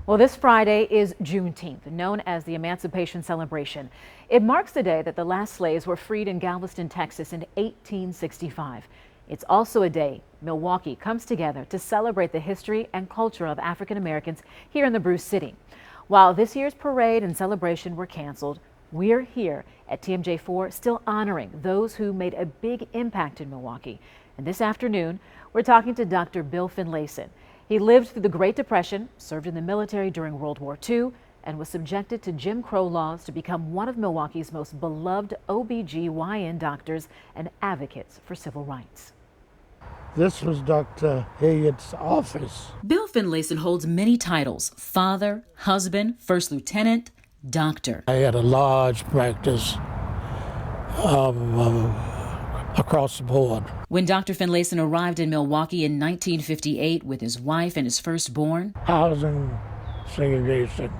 Well, this Friday is Juneteenth, known as the Emancipation Celebration. It marks the day that the last slaves were freed in Galveston, Texas in 1865. It's also a day Milwaukee comes together to celebrate the history and culture of African Americans here in the Bruce City. While this year's parade and celebration were canceled, we're here at TMJ4 still honoring those who made a big impact in Milwaukee. And this afternoon, we're talking to Dr. Bill Finlayson. He lived through the Great Depression, served in the military during World War II, and was subjected to Jim Crow laws to become one of Milwaukee's most beloved OB/GYN doctors and advocates for civil rights. This was Dr. Hilliard's office. Bill Finlayson holds many titles: father, husband, first lieutenant, doctor. I had a large practice across the board. When Dr. Finlayson arrived in Milwaukee in 1958 with his wife and his firstborn, housing segregation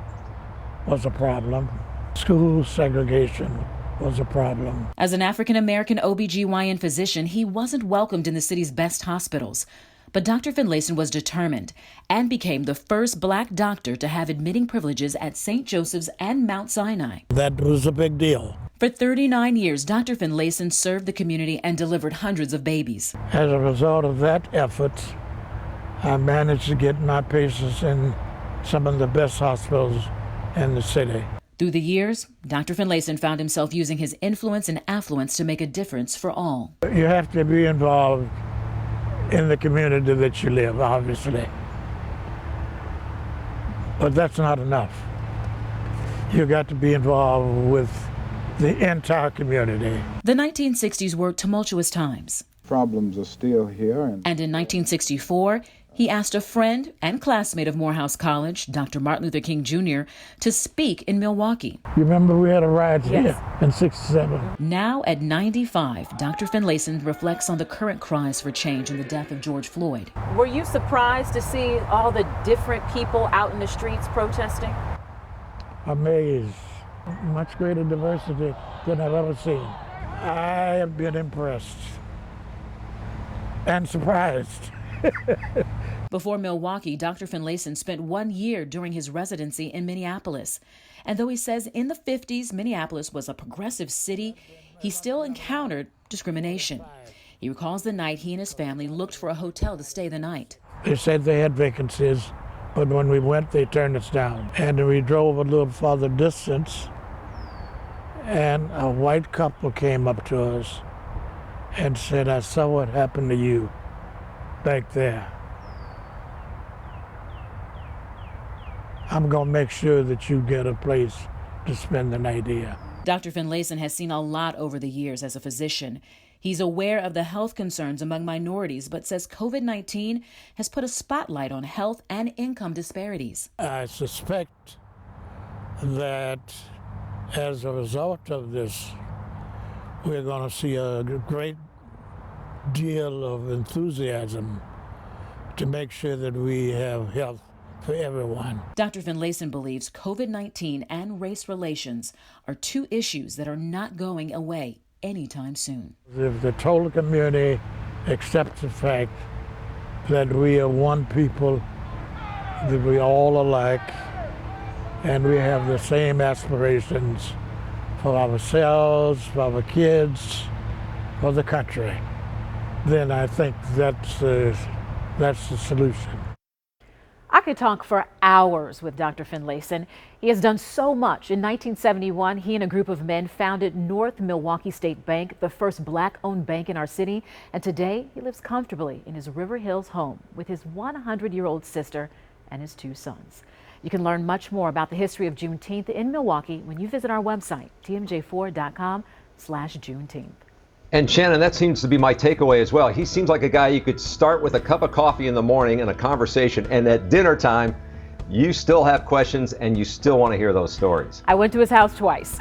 was a problem. School segregation was a problem. As an African-American OB/GYN physician, he wasn't welcomed in the city's best hospitals. But Dr. Finlayson was determined and became the first black doctor to have admitting privileges at St. Joseph's and Mount Sinai. That was a big deal. For 39 years, Dr. Finlayson served the community and delivered hundreds of babies. As a result of that effort, I managed to get my patients in some of the best hospitals in the city. Through the years, Dr. Finlayson found himself using his influence and affluence to make a difference for all. You have to be involved in the community that you live, obviously. But that's not enough. You got to be involved with the entire community. The 1960s were tumultuous times. Problems are still here. And in 1964, he asked a friend and classmate of Morehouse College, Dr. Martin Luther King Jr., to speak in Milwaukee. You remember we had a riot here in '67. Now at 95, Dr. Finlayson reflects on the current cries for change in the death of George Floyd. Were you surprised to see all the different people out in the streets protesting? Amazed. Much greater diversity than I've ever seen. I have been impressed and surprised. Before Milwaukee, Dr. Finlayson spent 1 year during his residency in Minneapolis. And though he says in the 50s Minneapolis was a progressive city, he still encountered discrimination. He recalls the night he and his family looked for a hotel to stay the night. They said they had vacancies, but when we went, they turned us down. And we drove a little farther distance, and a white couple came up to us and said, "I saw what happened to you back there. I'm going to make sure that you get a place to spend the night here." Dr. Finlayson has seen a lot over the years as a physician. He's aware of the health concerns among minorities, but says COVID-19 has put a spotlight on health and income disparities. I suspect that as a result of this, we're going to see a great deal of enthusiasm to make sure that we have health for everyone. Dr. Finlayson believes COVID-19 and race relations are two issues that are not going away anytime soon. If the total community accepts the fact that we are one people, that we all alike, and we have the same aspirations for ourselves, for our kids, for the country, then I think that's the solution. I could talk for hours with Dr. Finlayson. He has done so much. In 1971, he and a group of men founded North Milwaukee State Bank, the first black-owned bank in our city. And today, he lives comfortably in his River Hills home with his 100-year-old sister and his 2 sons. You can learn much more about the history of Juneteenth in Milwaukee when you visit our website, tmj4.com/Juneteenth. And Shannon, that seems to be my takeaway as well. He seems like a guy you could start with a cup of coffee in the morning and a conversation, and at dinner time, you still have questions and you still want to hear those stories. I went to his house twice.